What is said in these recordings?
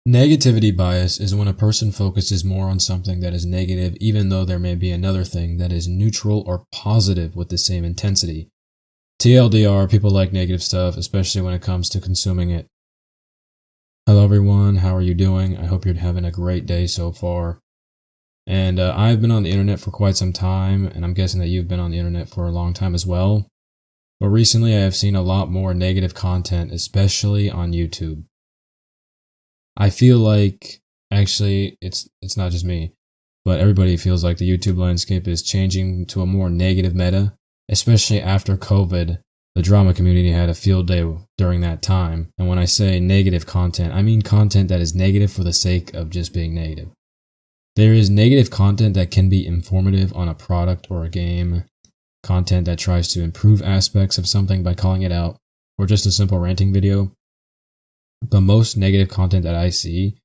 Negativity bias is when a person focuses more on something that is negative, even though there may be another thing that is neutral or positive with the same intensity. TLDR, people like negative stuff, especially when it comes to consuming it. Hello everyone, how are you doing? I hope you're having a great day so far. And I've been on the internet for quite some time, and I'm guessing that you've been on the internet for a long time as well. But recently I have seen a lot more negative content, especially on YouTube. I feel like, actually, it's not just me, but everybody feels like the YouTube landscape is changing to a more negative meta, especially after COVID. The drama community had a field day during that time, and when I say negative content, I mean content that is negative for the sake of just being negative. There is negative content that can be informative on a product or a game, content that tries to improve aspects of something by calling it out, or just a simple ranting video. The most negative content that I see,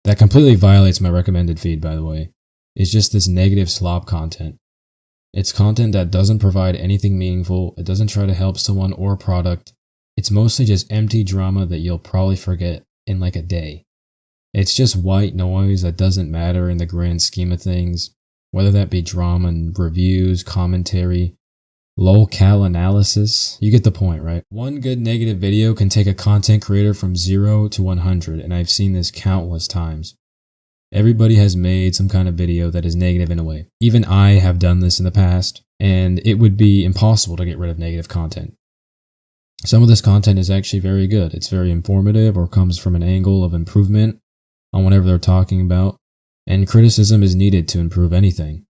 that completely violates my recommended feed by the way, is just this negative slop content. It's content that doesn't provide anything meaningful, it doesn't try to help someone or a product, it's mostly just empty drama that you'll probably forget in like a day. It's just white noise that doesn't matter in the grand scheme of things, whether that be drama and reviews, commentary, lol-cal analysis, you get the point, right? One good negative video can take a content creator from 0 to 100, and I've seen this countless times. Everybody has made some kind of video that is negative in a way. Even I have done this in the past, and it would be impossible to get rid of negative content. Some of this content is actually very good. It's very informative or comes from an angle of improvement on whatever they're talking about, and criticism is needed to improve anything.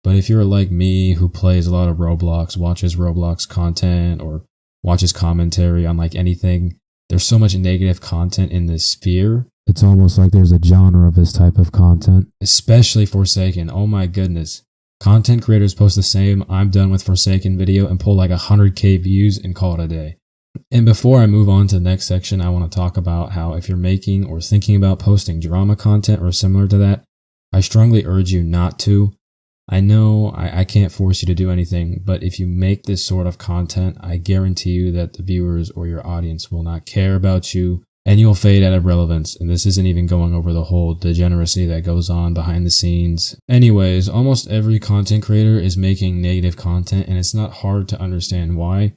But if you're like me who plays a lot of Roblox, watches Roblox content, or watches commentary on like anything, there's so much negative content in this sphere. It's almost like there's a genre of this type of content. Especially Forsaken, oh my goodness. Content creators post the same "I'm done with Forsaken" video and pull like 100k views and call it a day. And before I move on to the next section, I want to talk about how if you're making or thinking about posting drama content or similar to that, I strongly urge you not to. I know I can't force you to do anything, but if you make this sort of content, I guarantee you that the viewers or your audience will not care about you, and you'll fade out of relevance. And this isn't even going over the whole degeneracy that goes on behind the scenes. Anyways, almost every content creator is making negative content, and it's not hard to understand why.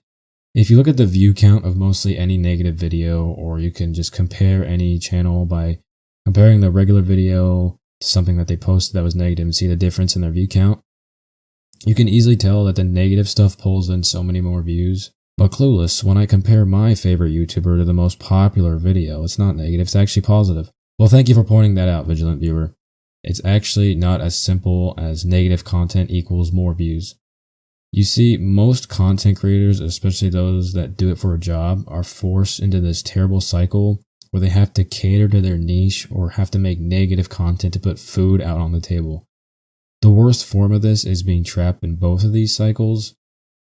If you look at the view count of mostly any negative video, or you can just compare any channel by comparing the regular video to something that they posted that was negative and see the difference in their view count, you can easily tell that the negative stuff pulls in so many more views. But clueless, when I compare my favorite YouTuber to the most popular video, it's not negative, it's actually positive. Well, thank you for pointing that out, vigilant viewer. It's actually not as simple as negative content equals more views. You see, most content creators, especially those that do it for a job, are forced into this terrible cycle where they have to cater to their niche or have to make negative content to put food out on the table. The worst form of this is being trapped in both of these cycles,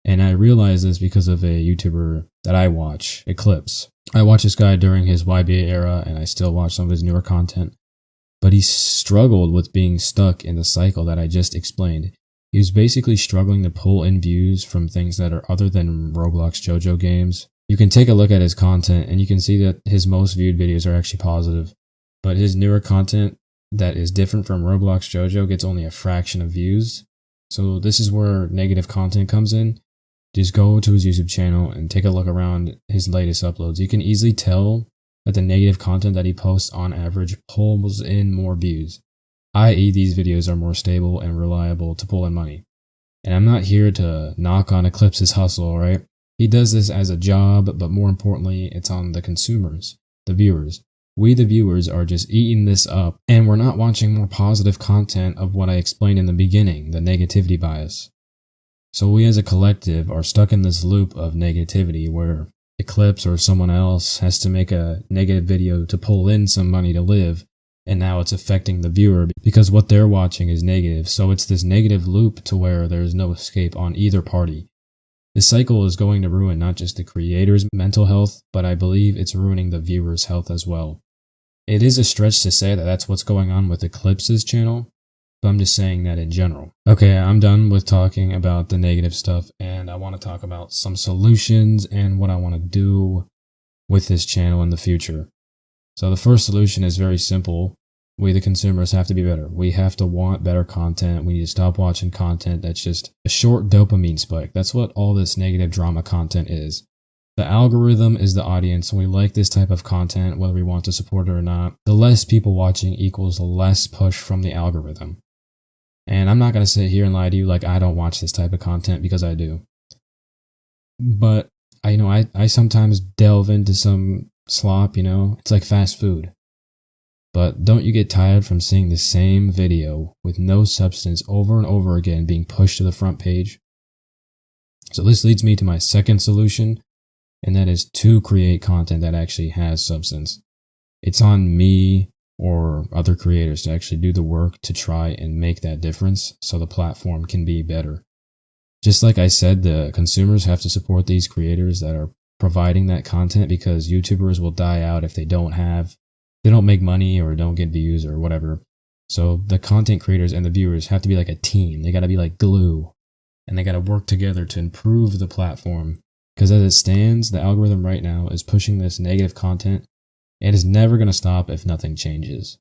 and I realize this because of a YouTuber that I watch, Eclipse. I watched this guy during his YBA era, and I still watch some of his newer content, but he struggled with being stuck in the cycle that I just explained. He was basically struggling to pull in views from things that are other than Roblox JoJo games. You can take a look at his content and you can see that his most viewed videos are actually positive, but his newer content that is different from Roblox JoJo gets only a fraction of views. So this is where negative content comes in. Just go to his YouTube channel and take a look around his latest uploads. You can easily tell that the negative content that he posts on average pulls in more views, i.e. these videos are more stable and reliable to pull in money. And I'm not here to knock on Eclipse's hustle, right? He does this as a job, but more importantly, it's on the consumers, the viewers. We, the viewers, are just eating this up, and we're not watching more positive content of what I explained in the beginning, the negativity bias. So we as a collective are stuck in this loop of negativity where Eclipse or someone else has to make a negative video to pull in some money to live, and now it's affecting the viewer because what they're watching is negative. So it's this negative loop to where there's no escape on either party. This cycle is going to ruin not just the creator's mental health, but I believe it's ruining the viewer's health as well. It is a stretch to say that that's what's going on with Eclipse's channel, but I'm just saying that in general. Okay, I'm done with talking about the negative stuff, and I want to talk about some solutions and what I want to do with this channel in the future. So the first solution is very simple. We, the consumers, have to be better. We have to want better content. We need to stop watching content that's just a short dopamine spike. That's what all this negative drama content is. The algorithm is the audience, and we like this type of content, whether we want to support it or not. The less people watching equals the less push from the algorithm. And I'm not going to sit here and lie to you like I don't watch this type of content, because I do. But I sometimes delve into some slop, it's like fast food. But don't you get tired from seeing the same video with no substance over and over again being pushed to the front page? So this leads me to my second solution, and that is to create content that actually has substance. It's on me or other creators to actually do the work to try and make that difference so the platform can be better. Just like I said, the consumers have to support these creators that are providing that content, because YouTubers will die out if they don't make money or don't get views or whatever. So the content creators and the viewers have to be like a team. They got to be like glue, and they got to work together to improve the platform. Because as it stands, the algorithm right now is pushing this negative content, and is never going to stop if nothing changes.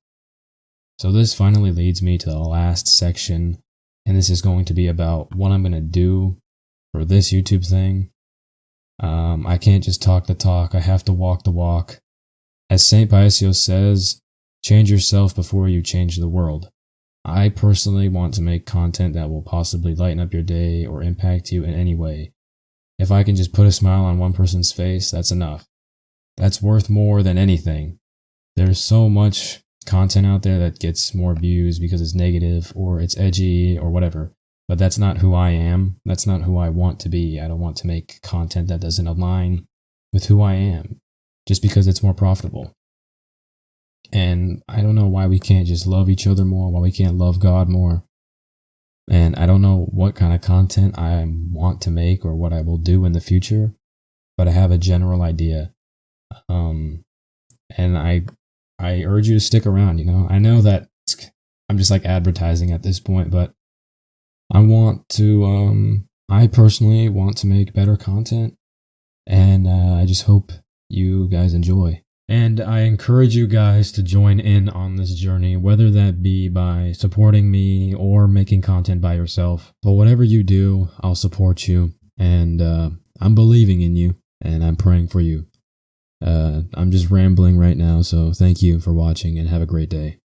So this finally leads me to the last section, and this is going to be about what I'm going to do for this YouTube thing. I can't just talk the talk. I have to walk the walk. As St. Paisios says, change yourself before you change the world. I personally want to make content that will possibly lighten up your day or impact you in any way. If I can just put a smile on one person's face, that's enough. That's worth more than anything. There's so much content out there that gets more views because it's negative or it's edgy or whatever. But that's not who I am. That's not who I want to be. I don't want to make content that doesn't align with who I am just because it's more profitable. And I don't know why we can't just love each other more, why we can't love God more. And I don't know what kind of content I want to make or what I will do in the future, but I have a general idea. And I urge you to stick around. I know that I'm just like advertising at this point, but I personally want to make better content, and I just hope you guys enjoy. And I encourage you guys to join in on this journey, whether that be by supporting me or making content by yourself. But whatever you do, I'll support you, and I'm believing in you, and I'm praying for you. I'm just rambling right now, so thank you for watching, and have a great day.